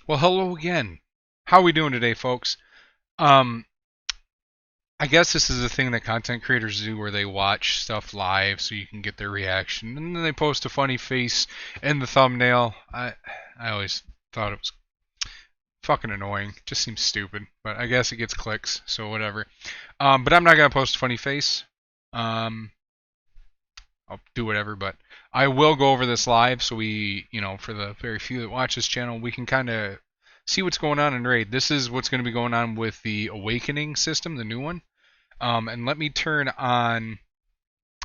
Well, hello again. How are we doing today, folks? Um, I guess this is a thing that content creators do where they watch stuff live so you can get their reaction, and then they post a funny face in the thumbnail. I always thought it was fucking annoying. Just seems stupid, but I guess it gets clicks, so whatever. But I'm not gonna post a funny face. Um, I'll do whatever, but I will go over this live so we, for the very few that watch this channel, we can kind of see what's going on in Raid. This is what's going to be going on with the Awakening system, the new one. And let me turn on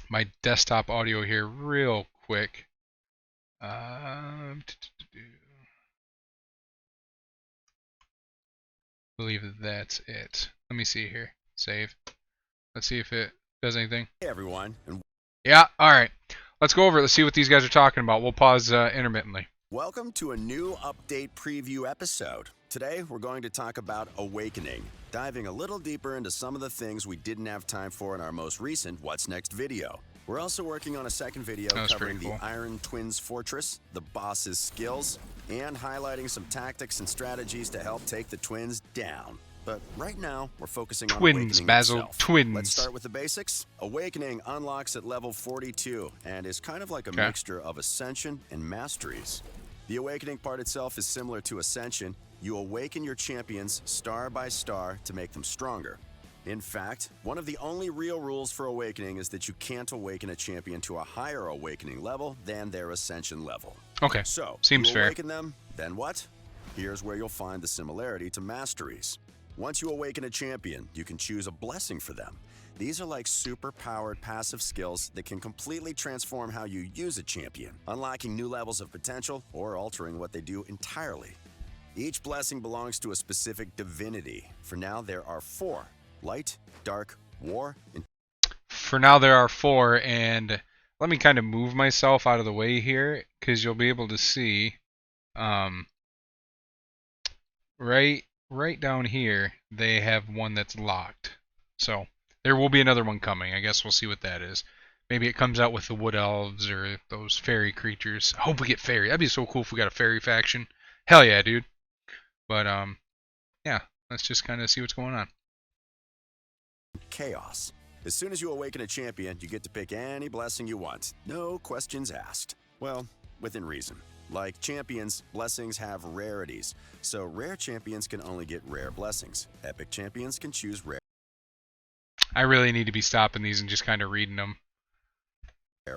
my desktop audio here real quick. I believe that's it. Let me see here. Save. Let's see if it does anything. Hey everyone. Yeah, alright. Let's go over it. Let's see what these guys are talking about. We'll pause intermittently. Welcome to a new update preview episode. Today we're going to talk about Awakening, diving a little deeper into some of the things we didn't have time for in our most recent What's Next video. We're also working on a second video covering the Iron Twins Fortress, the boss's skills, and highlighting some tactics and strategies to help take the twins down. But right now, we're focusing on Twins, Basil, itself. twins. Let's start with the basics. Awakening unlocks at level 42 and is kind of like a mixture of Ascension and Masteries. The Awakening part itself is similar to Ascension. You awaken your champions star by star to make them stronger. In fact, one of the only real rules for Awakening is that you can't awaken a champion to a higher Awakening level than their Ascension level. Okay, so seems fair. Awaken them, then what? Here's where you'll find the similarity to Masteries. Once you awaken a champion, you can choose a blessing for them. These are like super-powered passive skills that can completely transform how you use a champion, unlocking new levels of potential or altering what they do entirely. Each blessing belongs to a specific divinity. For now, there are 4: Light, Dark, War, and... For now, there are 4, and let me kind of move myself out of the way here, because you'll be able to see, right down here, they have one that's locked. So there will be another one coming. I guess we'll see what that is. Maybe it comes out with the wood elves or those fairy creatures. I hope we get fairy. That'd be so cool if we got a fairy faction. Hell yeah, dude. But yeah, let's just kind of see what's going on. Chaos. As soon as you awaken a champion, you get to pick any blessing you want. No questions asked. Well, within reason. Like champions, blessings have rarities, so rare champions can only get rare blessings. Epic champions can choose rare I really need to be stopping these and just kind of reading them.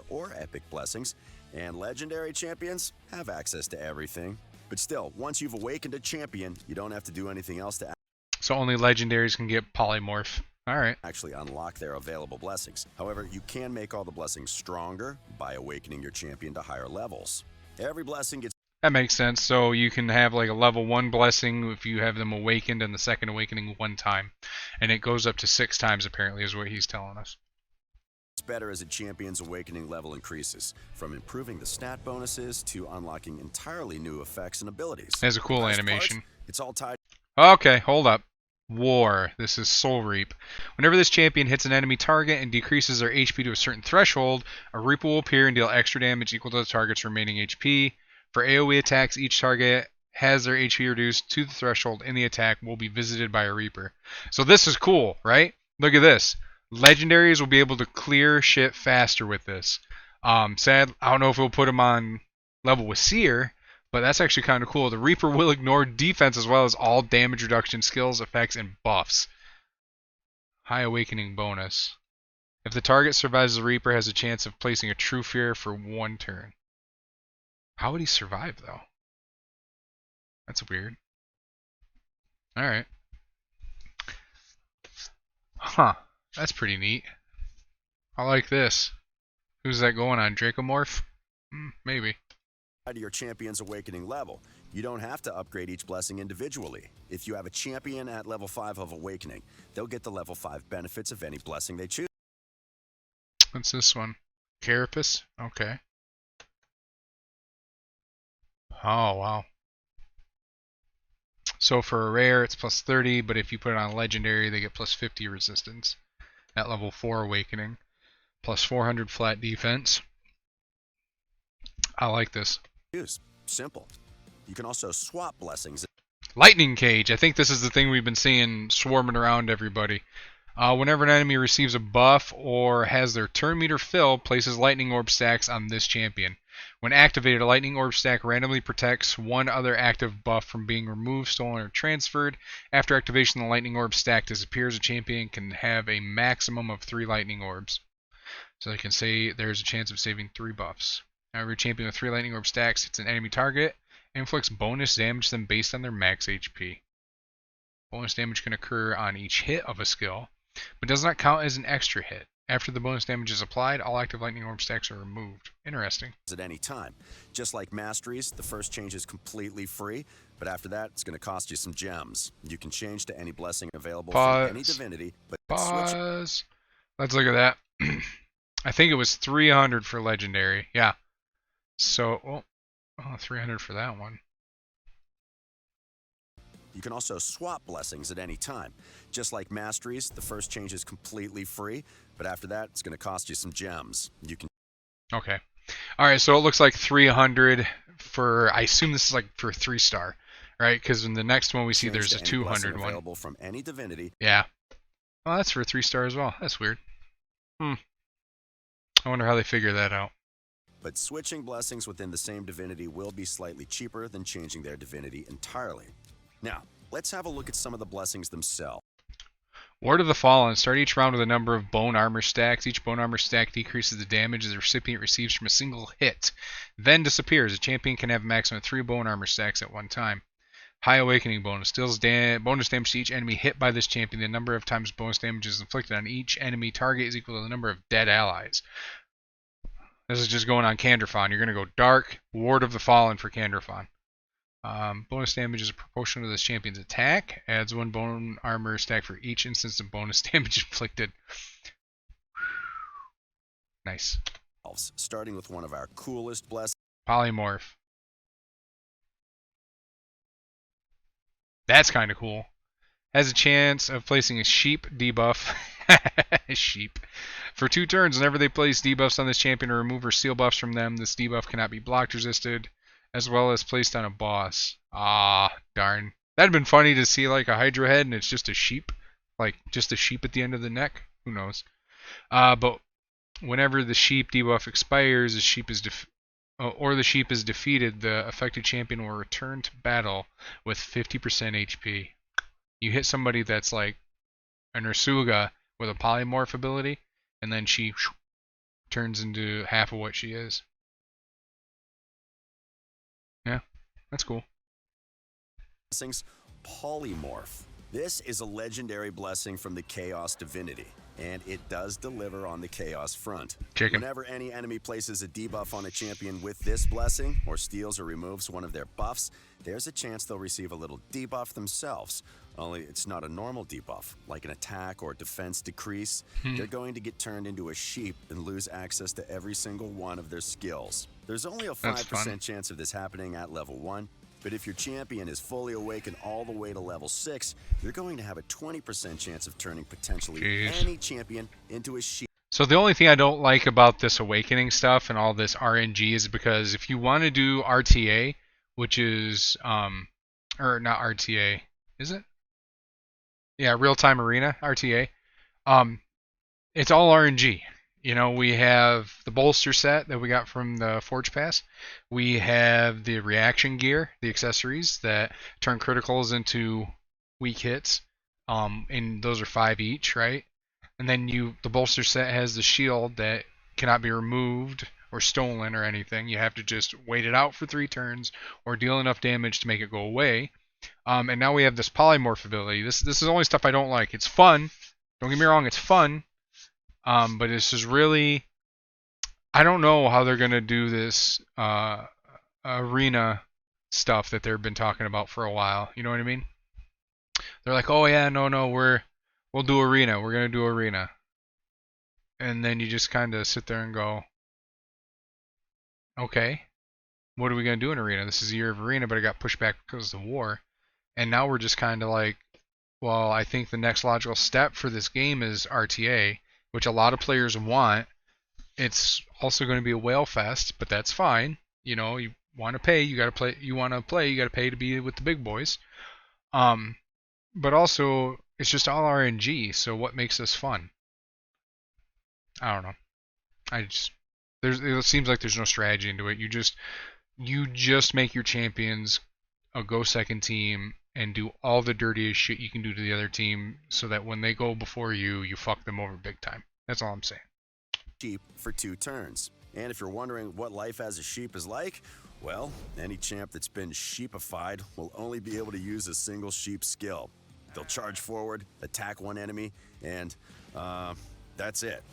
Or epic blessings, and legendary champions have access to everything. But still, once you've awakened a champion, you don't have to do anything else to So only legendaries can get polymorph. Alright. Actually unlock their available blessings. However, you can make all the blessings stronger by awakening your champion to higher levels. Every blessing gets... That makes sense. So you can have like a level 1 blessing if you have them awakened and the second awakening 1 time. And it goes up to 6 times apparently is what he's telling us. It's better as a champion's awakening level increases, from improving the stat bonuses to unlocking entirely new effects and abilities. It has a cool animation. It's all tied... Okay, hold up. War. This is Soul Reap. Whenever this champion hits an enemy target and decreases their HP to a certain threshold, a Reaper will appear and deal extra damage equal to the target's remaining HP. For AoE attacks, each target has their HP reduced to the threshold and the attack will be visited by a Reaper. So this is cool, right? Look at this. Legendaries will be able to clear shit faster with this. Sad, I don't know if we'll put them on level with Seer, but that's actually kind of cool. The Reaper will ignore defense as well as all damage reduction skills, effects, and buffs. High Awakening bonus. If the target survives, the Reaper has a chance of placing a True Fear for 1 turn. How would he survive, though? That's weird. Alright. Huh. That's pretty neat. I like this. Who's that going on? Dracomorph? Maybe. To your champion's awakening level. You don't have to upgrade each blessing individually. If you have a champion at level 5 of awakening, they'll get the level 5 benefits of any blessing they choose. What's this one? Carapace? Okay. Oh, wow. So for a rare, it's plus 30, but if you put it on legendary, they get plus 50 resistance at level 4 awakening. Plus 400 flat defense. I like this. Simple. You can also swap blessings. Lightning Cage. I think this is the thing we've been seeing swarming around everybody. Whenever an enemy receives a buff or has their turn meter filled, places lightning orb stacks on this champion. When activated, a lightning orb stack randomly protects one other active buff from being removed, stolen, or transferred. After activation, the lightning orb stack disappears. A champion can have a maximum of 3 lightning orbs. So they can say there's a chance of saving 3 buffs. Every champion with 3 lightning orb stacks hits an enemy target and inflicts bonus damage to them based on their max HP. Bonus damage can occur on each hit of a skill, but does not count as an extra hit. After the bonus damage is applied, all active lightning orb stacks are removed. Interesting. At any time. Just like Masteries, the first change is completely free, but after that, it's going to cost you some gems. You can change to any blessing available from any divinity, but pause. Let's look at that. I think it was 300 for legendary. Yeah. So, 300 for that one. You can also swap blessings at any time. Just like Masteries, the first change is completely free, but after that, it's going to cost you some gems. You can. Okay. All right, so it looks like 300 for, I assume this is like for 3-star, right? Because in the next one we see there's a 200 one. Available from any divinity. Yeah. Well, that's for 3-star as well. That's weird. I wonder how they figure that out. But switching blessings within the same divinity will be slightly cheaper than changing their divinity entirely. Now, let's have a look at some of the blessings themselves. Ward of the Fallen. Start each round with a number of bone armor stacks. Each bone armor stack decreases the damage the recipient receives from a single hit, then disappears. A champion can have a maximum of 3 bone armor stacks at one time. High Awakening bonus. Deals bonus damage to each enemy hit by this champion. The number of times bonus damage is inflicted on each enemy target is equal to the number of dead allies. This is just going on Candrafon. You're going to go Dark, Ward of the Fallen for Candrafon. Bonus damage is proportional to this champion's attack. Adds 1 bone armor stack for each instance of bonus damage inflicted. Nice. Starting with one of our coolest blessings. Polymorph. That's kind of cool. Has a chance of placing a sheep debuff. Sheep. For 2 turns, whenever they place debuffs on this champion or remove or steal buffs from them, this debuff cannot be blocked, resisted, as well as placed on a boss. Ah, darn. That'd been funny to see like a Hydra head and it's just a sheep. Like just a sheep at the end of the neck. Who knows? But whenever the sheep debuff expires, the sheep is defeated, the affected champion will return to battle with 50% HP. You hit somebody that's like an Ursuga with a polymorph ability, and then she turns into half of what she is. Yeah, that's cool. Blessings, Polymorph. This is a legendary blessing from the Chaos Divinity, and it does deliver on the Chaos front. Whenever any enemy places a debuff on a champion with this blessing, or steals or removes one of their buffs, there's a chance they'll receive a little debuff themselves. Only it's not a normal debuff, like an attack or defense decrease. They're going to get turned into a sheep and lose access to every single one of their skills. There's only a 5% chance of this happening at level 1, but if your champion is fully awakened all the way to level 6, you're going to have a 20% chance of turning potentially any champion into a sheep. So the only thing I don't like about this awakening stuff and all this RNG is because if you want to do RTA, which is, or not RTA, is it? Yeah, real-time arena, RTA. It's all RNG. You know, we have the bolster set that we got from the Forge Pass. We have the reaction gear, the accessories that turn criticals into weak hits. And those are 5 each, right? And then the bolster set has the shield that cannot be removed or stolen or anything. You have to just wait it out for 3 turns or deal enough damage to make it go away. And now we have this polymorph ability. This is the only stuff I don't like. It's fun. Don't get me wrong, it's fun. But this is really, I don't know how they're going to do this arena stuff that they've been talking about for a while. You know what I mean? They're like, oh yeah, no, we'll do arena. We're going to do arena. And then you just kind of sit there and go, okay, what are we going to do in arena? This is a year of arena, but it got pushed back because of the war. And now we're just kind of like, well, I think the next logical step for this game is RTA, which a lot of players want. It's also going to be a whale fest, but that's fine. You know, you want to pay, you got to play. You want to play, you got to pay to be with the big boys. But also it's just all RNG. So what makes this fun? I don't know. It seems like there's no strategy into it. You just make your champions a go second team and do all the dirtiest shit you can do to the other team so that when they go before you, you fuck them over big time. That's all I'm saying. Sheep for 2 turns. And if you're wondering what life as a sheep is like, well, any champ that's been sheepified will only be able to use a single sheep skill. They'll charge forward, attack one enemy, and that's it.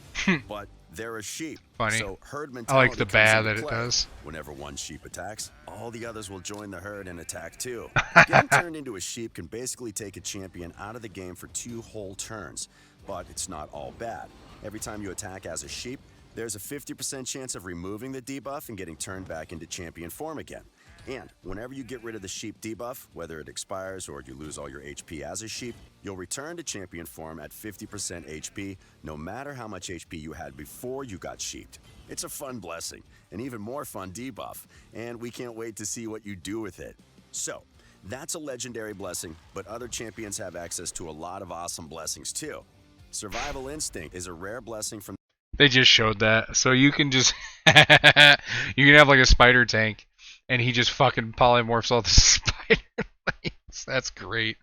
But they're a sheep. Funny. So herd I mentality like the comes bad into that it play. does. Whenever one sheep attacks, all the others will join the herd and attack too. Getting turned into a sheep can basically take a champion out of the game for 2 whole turns. But it's not all bad. Every time you attack as a sheep, there's a 50% chance of removing the debuff and getting turned back into champion form again. And whenever you get rid of the sheep debuff, whether it expires or you lose all your HP as a sheep, you'll return to champion form at 50% HP, no matter how much HP you had before you got sheeped. It's a fun blessing, an even more fun debuff, and we can't wait to see what you do with it. So, that's a legendary blessing, but other champions have access to a lot of awesome blessings too. Survival Instinct is a rare blessing from They just showed that. So you can just you can have like a spider tank and he just fucking polymorphs all the spider legs. That's great.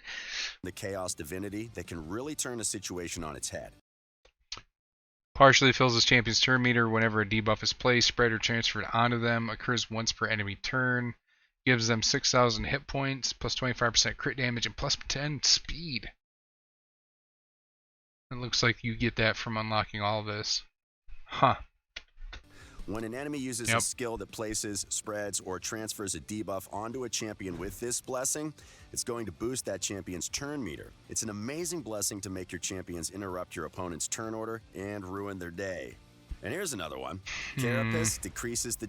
the Chaos Divinity that can really turn a situation on its head. Partially fills his champion's turn meter whenever a debuff is placed, spread or transferred onto them. Occurs once per enemy turn. Gives them 6,000 hit points, plus 25% crit damage, and plus 10 speed. It looks like you get that from unlocking all of this. Huh. When an enemy uses a skill that places, spreads, or transfers a debuff onto a champion with this blessing, it's going to boost that champion's turn meter. It's an amazing blessing to make your champions interrupt your opponent's turn order and ruin their day. And here's another one. Carapace decreases the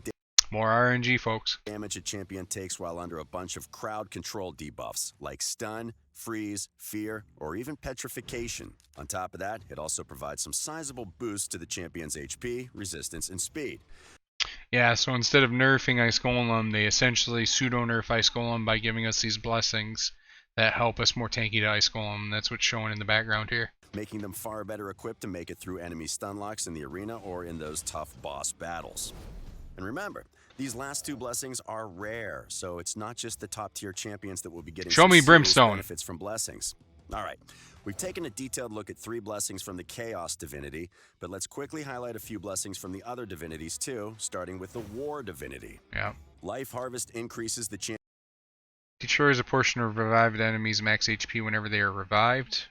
More RNG, folks. damage a champion takes while under a bunch of crowd control debuffs like stun, freeze, fear, or even petrification. On top of that, it also provides some sizable boosts to the champion's HP, resistance, and speed. Yeah, so instead of nerfing Ice Golem, they essentially pseudo-nerf Ice Golem by giving us these blessings that help us more tanky to Ice Golem. That's what's showing in the background here. Making them far better equipped to make it through enemy stun locks in the arena or in those tough boss battles. And remember, these last 2 blessings are rare, so it's not just the top tier champions that will be getting Show me serious Brimstone. benefits from blessings. All right, we've taken a detailed look at 3 blessings from the Chaos Divinity, but let's quickly highlight a few blessings from the other divinities too, starting with the War Divinity. Yeah. Life Harvest increases the chance. Destroys a portion of revived enemies' max HP whenever they are revived.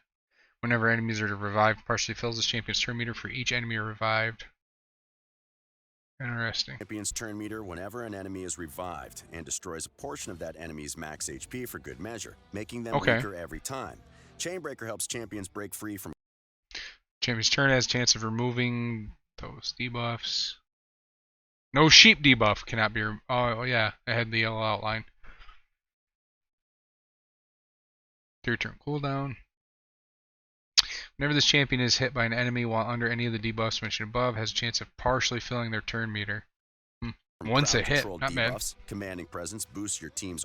Whenever enemies are revived, partially fills the champion's turn meter for each enemy revived. Interesting. Champion's turn meter whenever an enemy is revived and destroys a portion of that enemy's max HP for good measure, making them weaker every time. Chainbreaker helps champions break free from. Champion's turn has a chance of removing those debuffs. No sheep debuff cannot be. Oh yeah, I had the yellow outline. 3 turn cooldown. Whenever this champion is hit by an enemy while under any of the debuffs mentioned above, has a chance of partially filling their turn meter. Once a hit, not bad. Commanding presence boosts your team's.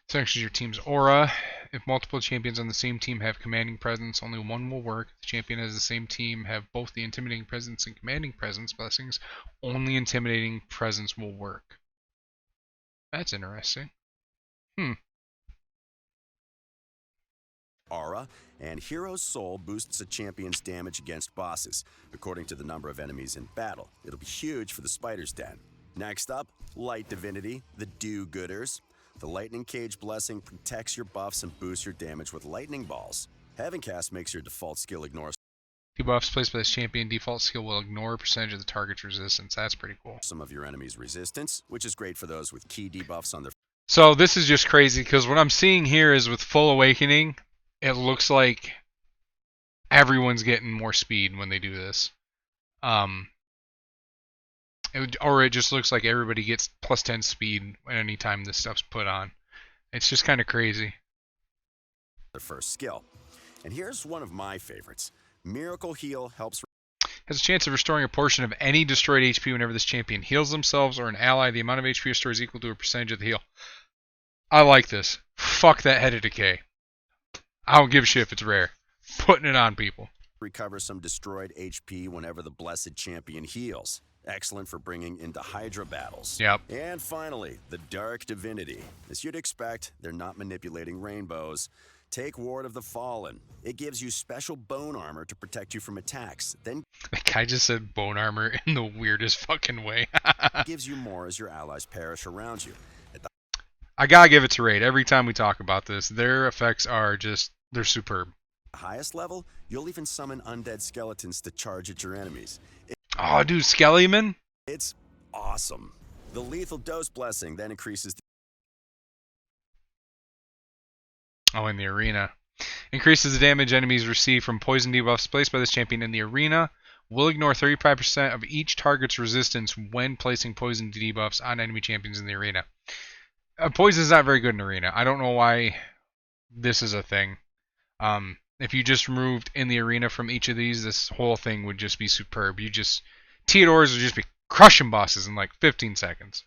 Sanctions your team's aura. If multiple champions on the same team have commanding presence, only one will work. If the champion has the same team have both the intimidating presence and commanding presence blessings, only intimidating presence will work. That's interesting. Aura, and Hero's Soul boosts a champion's damage against bosses, according to the number of enemies in battle. It'll be huge for the Spider's Den. Next up, Light Divinity, the Do-Gooders. The Lightning Cage blessing protects your buffs and boosts your damage with lightning balls. Heaven Cast makes your default skill ignore Debuffs placed by this champion default skill will ignore a percentage of the target's resistance. That's pretty cool. some of your enemy's resistance, which is great for those with key debuffs on their. So this is just crazy because what I'm seeing here is with Full Awakening, it looks like everyone's getting more speed when they do this. Or it just looks like everybody gets plus 10 speed anytime this stuff's put on. It's just kind of crazy. Their first skill. And here's one of my favorites. Miracle Heal helps. Has a chance of restoring a portion of any destroyed HP whenever this champion heals themselves or an ally. The amount of HP restored is equal to a percentage of the heal. I like this. Fuck that head of decay. I don't give a shit if it's rare. Putting it on people. Recover some destroyed HP whenever the Blessed Champion heals. Excellent for bringing into Hydra battles. Yep. And finally, the Dark Divinity. As you'd expect, they're not manipulating rainbows. Take Ward of the Fallen. It gives you special bone armor to protect you from attacks. Then That guy just said bone armor in the weirdest fucking way. gives you more as your allies perish around you. At the I gotta give it to Raid. Every time we talk about this, their effects are just, they're superb. highest level, you'll even summon undead skeletons to charge at your enemies. Oh, dude, Skellyman? It's awesome. The Lethal Dose Blessing then increases Oh, in the arena. Increases the damage enemies receive from poison debuffs placed by this champion in the arena. Will ignore 35% of each target's resistance when placing poison debuffs on enemy champions in the arena. Poison is not very good in arena. I don't know why this is a thing. If you just removed in the arena from each of these, this whole thing would just be superb. Theodores would just be crushing bosses in like 15 seconds.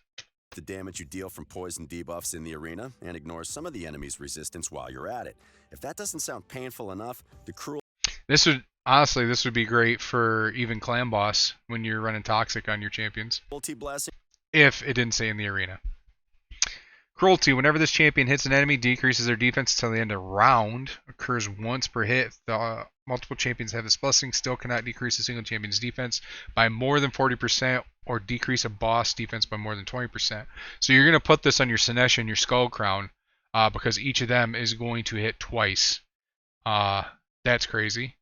the damage you deal from poison debuffs in the arena and ignore some of the enemy's resistance while you're at it. If that doesn't sound painful enough, the This would be great for even clan boss when you're running toxic on your champions. Cruelty Blessing If it didn't say in the arena. Cruelty, whenever this champion hits an enemy, decreases their defense until the end of round. Occurs once per hit. The multiple champions have this blessing. Still cannot decrease a single champion's defense by more than 40% or decrease a boss defense by more than 20%. So you're going to put this on your Sinesh and your Skull Crown because each of them is going to hit twice. That's crazy.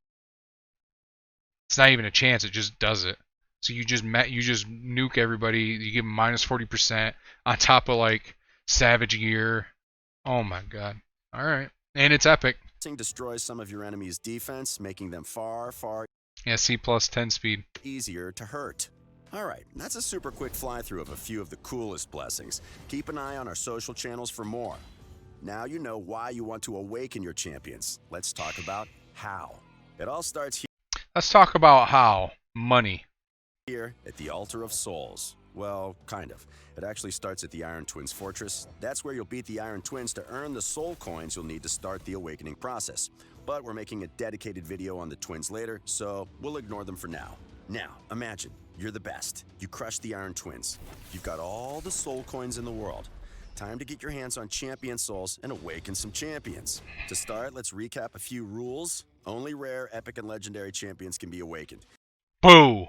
It's not even a chance. It just does it. So you just nuke everybody. You give them minus 40% on top of like Savage Gear. Oh my god. Alright. And it's epic. destroys some of your enemy's defense, making them far Yeah, C plus 10 speed. easier to hurt. Alright, that's a super quick fly-through of a few of the coolest blessings. Keep an eye on our social channels for more. Now you know why you want to awaken your champions. Let's talk about how. It all starts Let's talk about how. Money. here at the Altar of Souls. Well, kind of. It actually starts at the Iron Twins Fortress. That's where you'll beat the Iron Twins to earn the soul coins you'll need to start the awakening process. But we're making a dedicated video on the twins later, so we'll ignore them for now. Now, imagine, you're the best. You crush the Iron Twins. You've got all the soul coins in the world. Time to get your hands on champion souls and awaken some champions. To start, let's recap a few rules. Only rare, epic, and legendary champions can be awakened. Boo!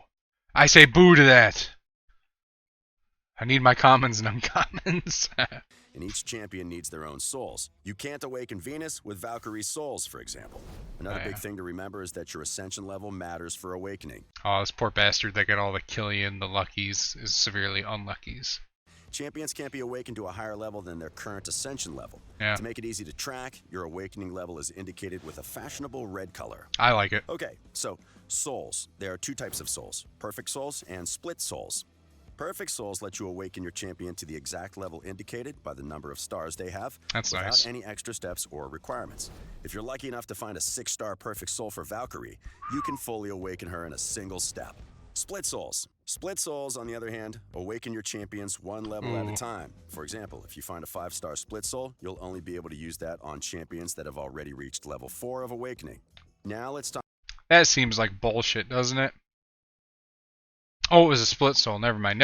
I say boo to that. I need my commons and uncommons. And each champion needs their own souls. You can't awaken Venus with Valkyrie's souls, for example. Another big thing to remember is that your ascension level matters for awakening. Oh, this poor bastard that got all the Killian, the luckies, is severely unluckies. Champions can't be awakened to a higher level than their current ascension level. Yeah. To make it easy to track, your awakening level is indicated with a fashionable red color. I like it. Okay, so souls. There are two types of souls, perfect souls and split souls. Perfect souls let you awaken your champion to the exact level indicated by the number of stars they have That's without nice. any extra steps or requirements. If you're lucky enough to find a 6-star perfect soul for Valkyrie, you can fully awaken her in a single step. Split souls. Split souls, on the other hand, awaken your champions one level at a time. For example, if you find a 5-star split soul, you'll only be able to use that on champions that have already reached level 4 of awakening. Now let's talk. That seems like bullshit, doesn't it? Oh, it was a split soul. Never mind.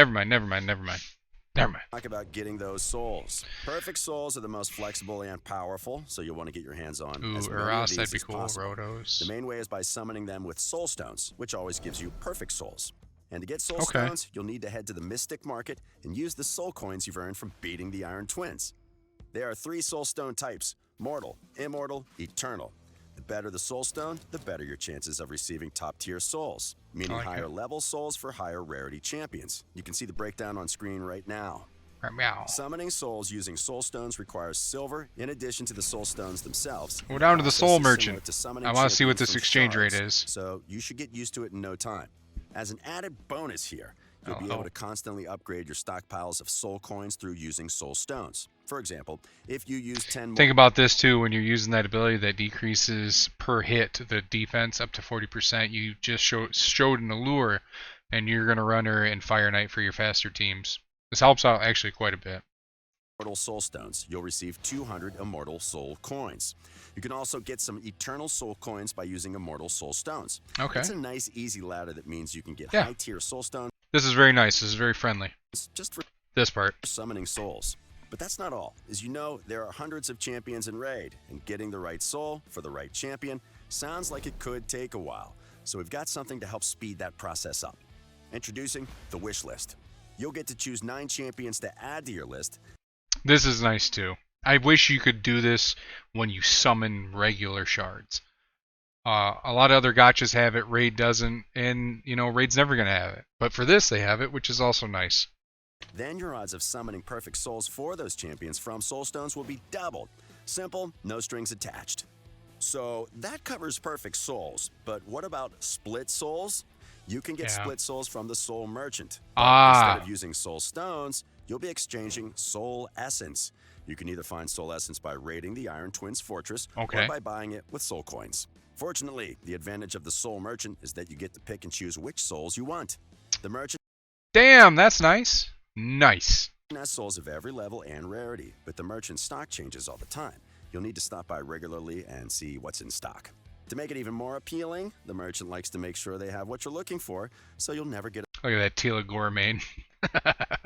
Talk about getting those souls. Perfect souls are the most flexible and powerful, so you'll want to get your hands on Ooh, as many of Uras, these that'd be as cool. possible. Rotos. The main way is by summoning them with soul stones, which always gives you perfect souls. And to get soul Okay. stones, you'll need to head to the Mystic Market and use the soul coins you've earned from beating the Iron Twins. There are 3 soul stone types: mortal, immortal, eternal. The better the soul stone, the better your chances of receiving top-tier souls, meaning like higher it. level souls for higher rarity champions. You can see the breakdown on screen right now. Meow. Summoning souls using soul stones requires silver in addition to the soul stones themselves. Go down to the Process soul is similar merchant. to summoning I want to see what champions this from exchange rate shards, is. So you should get used to it in no time. As an added bonus here, you'll be Oh. able to constantly upgrade your stockpiles of soul coins through using soul stones. For example, if you use 10 Think about this too when you're using that ability that decreases per hit the defense up to 40%. You just showed an allure, and you're going to run her in Fire Knight for your faster teams. This helps out actually quite a bit. Immortal Soul Stones, you'll receive 200 Immortal Soul Coins. You can also get some Eternal Soul Coins by using Immortal Soul Stones. Okay. It's a nice, easy ladder that means you can get Yeah. high-tier Soul Stones. This is very nice. This is very friendly. Just for this part. Summoning souls. But that's not all. As you know, there are hundreds of champions in Raid, and getting the right soul for the right champion sounds like it could take a while. So we've got something to help speed that process up. Introducing the wish list. You'll get to choose 9 champions to add to your list. This is nice too. I wish you could do this when you summon regular shards. A lot of other gachas have it, Raid doesn't, and Raid's never going to have it. But for this, they have it, which is also nice. Then your odds of summoning perfect souls for those champions from Soul Stones will be doubled. Simple, no strings attached. So that covers perfect souls, but what about split souls? You can get split souls from the Soul Merchant. Instead of using Soul Stones, you'll be exchanging Soul Essence. You can either find Soul Essence by raiding the Iron Twins Fortress or by buying it with Soul Coins. Fortunately, the advantage of the Soul Merchant is that you get to pick and choose which souls you want. The merchant... Damn, that's nice. Nice. Has souls of every level and rarity, but the merchant's stock changes all the time. You'll need to stop by regularly and see what's in stock. To make it even more appealing, the merchant likes to make sure they have what you're looking for, so you'll never get Look at that Tila Gourmet.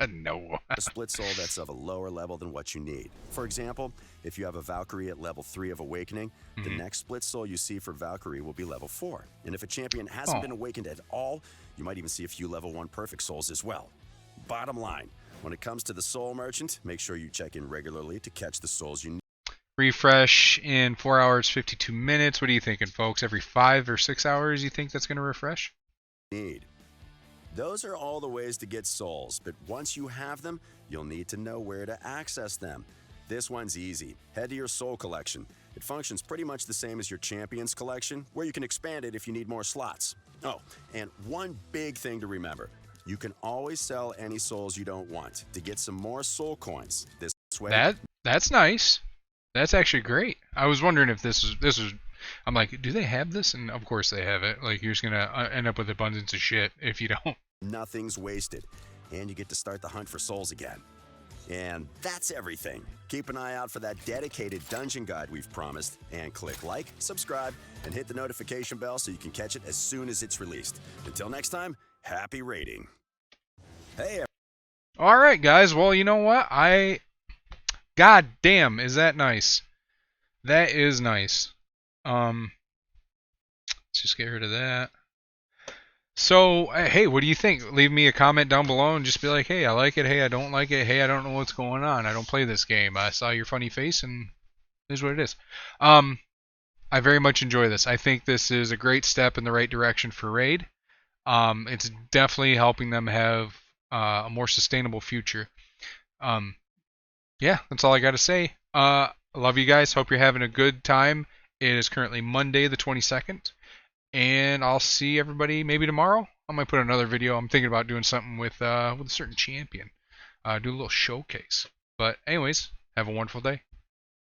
No. a split soul that's of a lower level than what you need. For example, if you have a Valkyrie at level 3 of Awakening, the next split soul you see for Valkyrie will be level 4. And if a champion hasn't been awakened at all, you might even see a few level 1 perfect souls as well. Bottom line, when it comes to the Soul Merchant, make sure you check in regularly to catch the souls you need. Refresh in 4 hours, 52 minutes. What are you thinking, folks? Every 5 or 6 hours you think that's going to refresh? Those are all the ways to get souls, but once you have them, you'll need to know where to access them. This one's easy. Head to your soul collection. It functions pretty much the same as your champions collection, where you can expand it if you need more slots. Oh, and one big thing to remember. You can always sell any souls you don't want to get some more soul coins. This way. That's nice. That's actually great. I was wondering if this was. I'm like, do they have this? And of course they have it. Like, you're just gonna end up with abundance of shit if you don't. Nothing's wasted, and you get to start the hunt for souls again. And that's everything. Keep an eye out for that dedicated dungeon guide we've promised, and click like, subscribe, and hit the notification bell so you can catch it as soon as it's released. Until next time, happy raiding. Hey. All right, guys. Well, you know what? God damn, is that nice? That is nice. Let's just get rid of that. So, hey, what do you think? Leave me a comment down below and just be like, hey, I like it. Hey, I don't like it. Hey, I don't know what's going on. I don't play this game. I saw your funny face and here's what it is. I very much enjoy this. I think this is a great step in the right direction for Raid. It's definitely helping them have a more sustainable future. Yeah, that's all I got to say. I love you guys. Hope you're having a good time. It is currently Monday the 22nd. And I'll see everybody maybe tomorrow. I might put another video. I'm thinking about doing something with a certain champion. Do a little showcase. But anyways, have a wonderful day.